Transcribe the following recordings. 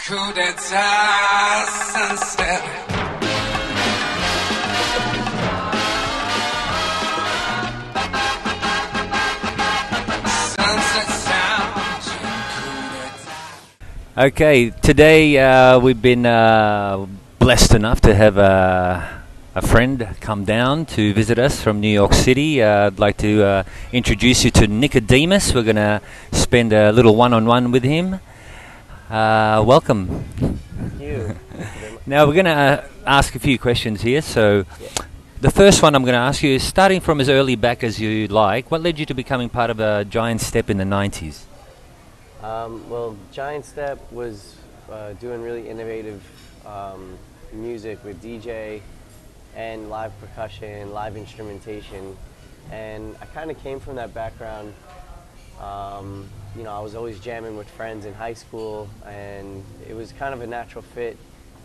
coup d'etat sunset. Sunset sound, coup d'etat. Okay, today we've been blessed enough to have a friend come down to visit us from New York City. I'd like to introduce you to Nickodemus. We're going to spend a little one-on-one with him. Welcome. Thank you. Now we're going to ask a few questions here. So the first one I'm going to ask you is, starting from as early back as you like, what led you to becoming part of a Giant Step in the 90s? Well, Giant Step was doing really innovative music with DJ and live percussion, live instrumentation, and I kind of came from that background. You know, I was always jamming with friends in high school, and it was kind of a natural fit.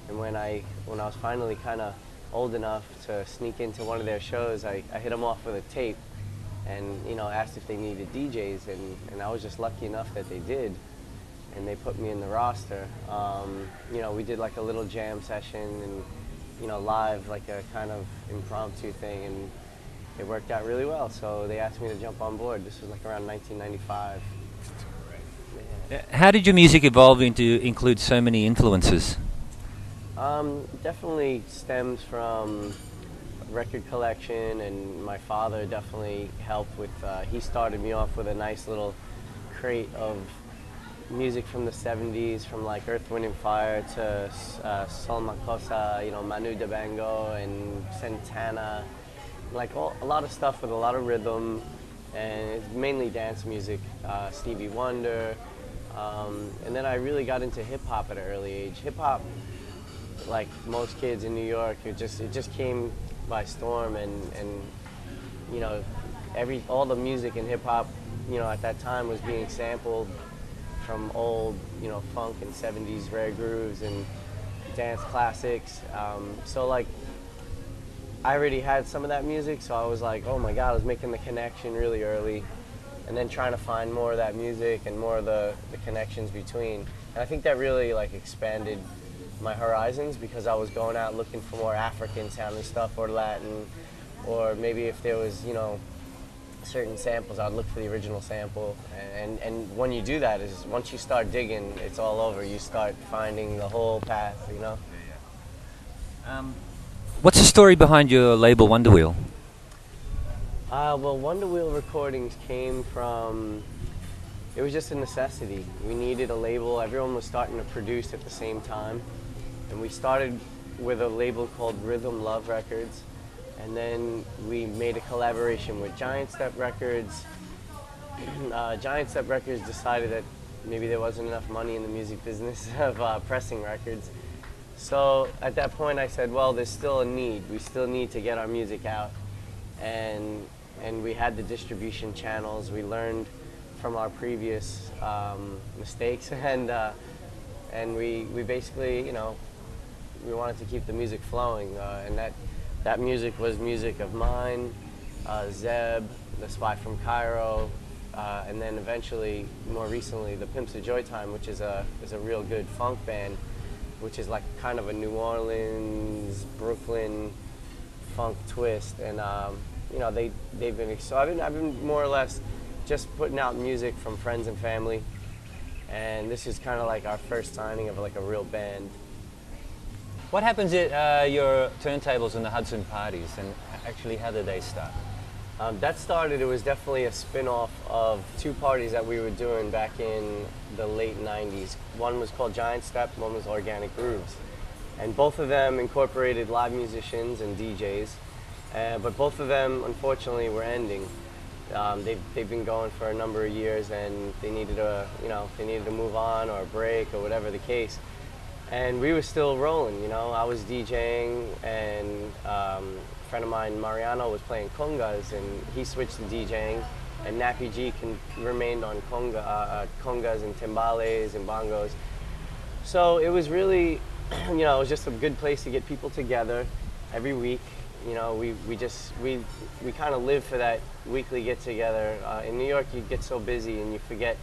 And when I was finally kind of old enough to sneak into one of their shows, I hit them off with a tape, and asked if they needed DJs, and I was just lucky enough that they did, and they put me in the roster. We did like a little jam session and live, like a kind of impromptu thing, and it worked out really well. So they asked me to jump on board. This was like around 1995. Yeah. How did your music evolve into include so many influences? Definitely stems from record collection, and my father definitely helped with, he started me off with a nice little crate of music from the 70s, from like Earth, Wind and Fire to Sol Makossa, Manu Dibango and Santana, like a lot of stuff with a lot of rhythm, and it's mainly dance music, Stevie Wonder, and then I really got into hip hop at an early age. Hip hop, like most kids in New York, it just came by storm, and all the music in hip hop, at that time was being sampled from old, funk and 70s rare grooves and dance classics. So like, I already had some of that music, so I was like, oh my God, I was making the connection really early, and then trying to find more of that music and more of the connections between. And I think that really like expanded my horizons, because I was going out looking for more African sounding stuff, or Latin, or maybe if there was, certain samples, I'd look for the original sample. And when you do that, is once you start digging, it's all over. You start finding the whole path, What's the story behind your label Wonder Wheel? Well, Wonder Wheel Recordings came from, it was just a necessity. We needed a label. Everyone was starting to produce at the same time. And we started with a label called Rhythm Love Records. And then we made a collaboration with Giant Step Records. Giant Step Records decided that maybe there wasn't enough money in the music business of pressing records. So at that point I said, well, there's still a need. We still need to get our music out. And we had the distribution channels. We learned from our previous mistakes, and we basically, we wanted to keep the music flowing, and that music was music of mine, Zeb, The Spy from Cairo, and then eventually, more recently, the Pimps of Joy Time, which is a real good funk band, which is like kind of a New Orleans, Brooklyn funk twist. And they've been, so I've been more or less just putting out music from friends and family, and this is kind of like our first signing of like a real band. What happens at your Turntables and the Hudson parties, and actually how did they start? That started, it was definitely a spin-off of two parties that we were doing back in the late 90s. One was called Giant Step, one was Organic Grooves. And both of them incorporated live musicians and DJs, but both of them, unfortunately, were ending. They've been going for a number of years, and they needed to move on or a break or whatever the case. And we were still rolling, I was DJing, and a friend of mine, Mariano, was playing congas, and he switched to DJing, and Nappy G remained on congas and timbales and bongos. So it was really, it was just a good place to get people together every week. We kind of live for that weekly get together. In New York, you get so busy and you forget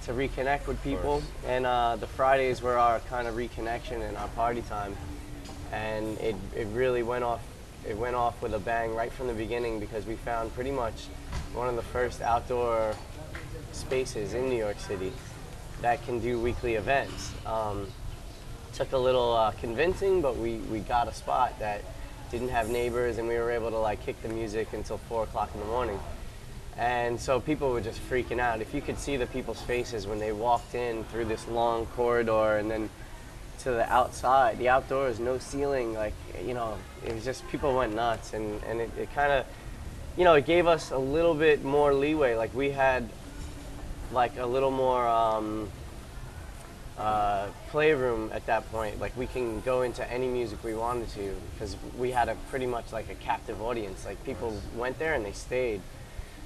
to reconnect with people. course. And the Fridays were our kind of reconnection and our party time. And it really went off. It went off with a bang right from the beginning because we found pretty much one of the first outdoor spaces in New York City that can do weekly events. Took a little convincing, but we got a spot that didn't have neighbors, and we were able to like kick the music until 4 o'clock in the morning. And so people were just freaking out. If you could see the people's faces when they walked in through this long corridor and then to the outside, the outdoors, no ceiling, like, you know, it was just, people went nuts. And it kind of, you know, it gave us a little bit more leeway. Like we had like a little more playroom at that point. Like we can go into any music we wanted to because we had a pretty much like a captive audience. Like people went there and they stayed.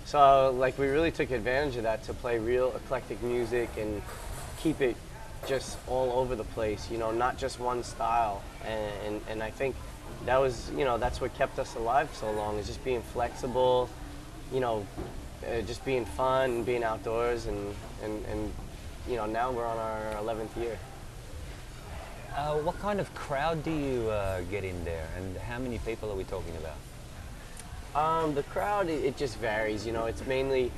So like we really took advantage of that to play real eclectic music and keep it just all over the place, you know, not just one style. And I think that was, you know, that's what kept us alive so long, is just being flexible, you know, just being fun and being outdoors. And you know, now we're on our 11th year. What kind of crowd do you get in there, and how many people are we talking about? The crowd, it just varies, you know. It's mainly,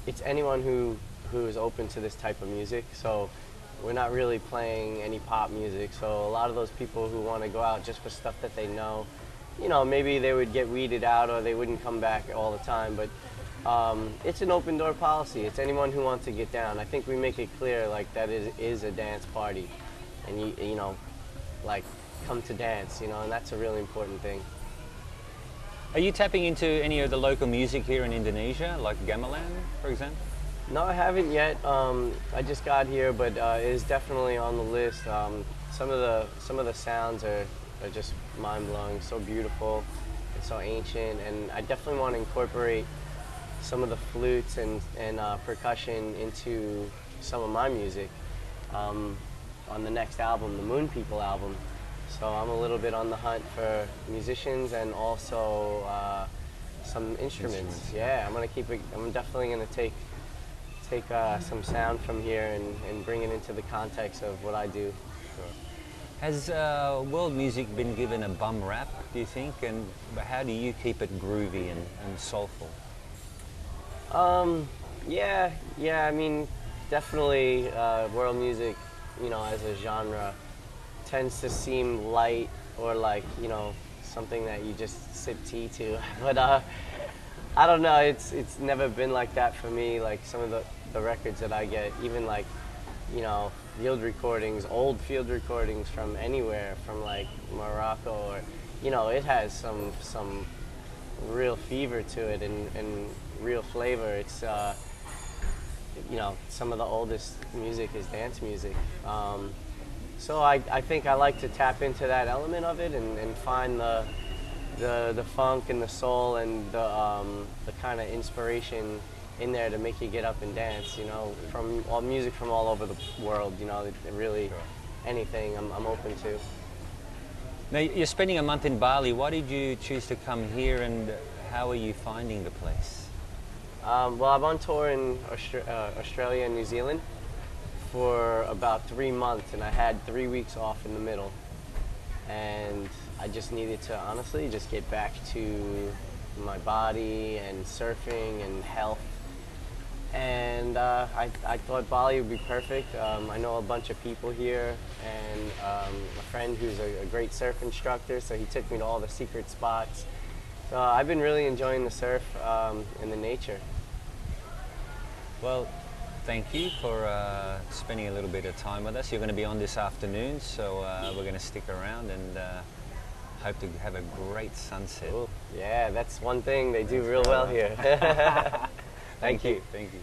it's anyone who is open to this type of music. So we're not really playing any pop music. So a lot of those people who want to go out just for stuff that they know, you know, maybe they would get weeded out or they wouldn't come back all the time. But it's an open door policy. It's anyone who wants to get down. I think we make it clear like that it is a dance party, and you know, like come to dance, you know, and that's a really important thing. Are you tapping into any of the local music here in Indonesia, like gamelan, for example? No, I haven't yet. I just got here, but it is definitely on the list. Some of the sounds are just mind blowing. So beautiful and so ancient, and I definitely want to incorporate some of the flutes and percussion into some of my music on the next album, the Moon People album. So I'm a little bit on the hunt for musicians and also some instruments. Yeah, I'm definitely gonna take some sound from here and bring it into the context of what I do. Sure. Has world music been given a bum rap, do you think? And how do you keep it groovy and soulful? Yeah. I mean, definitely world music, you know, as a genre tends to seem light or like, you know, something that you just sip tea to. But I don't know, it's never been like that for me. Like some of the records that I get, even like, you know, old field recordings from anywhere, from like Morocco, or, you know, it has some real fever to it and real flavor. It's you know, some of the oldest music is dance music. So I think I like to tap into that element of it and find the funk and the soul and the kind of inspiration in there to make you get up and dance, you know, from all music from all over the world, you know, really Sure. anything I'm open to. Now, you're spending a month in Bali. Why did you choose to come here, and how are you finding the place? Well, I'm on tour in Australia and New Zealand for about 3 months, and I had 3 weeks off in the middle. And I just needed to honestly just get back to my body and surfing and health. And I thought Bali would be perfect. I know a bunch of people here, and a friend who's a great surf instructor, so he took me to all the secret spots. So I've been really enjoying the surf and the nature. Well, thank you for spending a little bit of time with us. You're going to be on this afternoon, so we're going to stick around and hope to have a great sunset. Ooh, yeah, that's one thing they do real well here. Thank you. Thank you.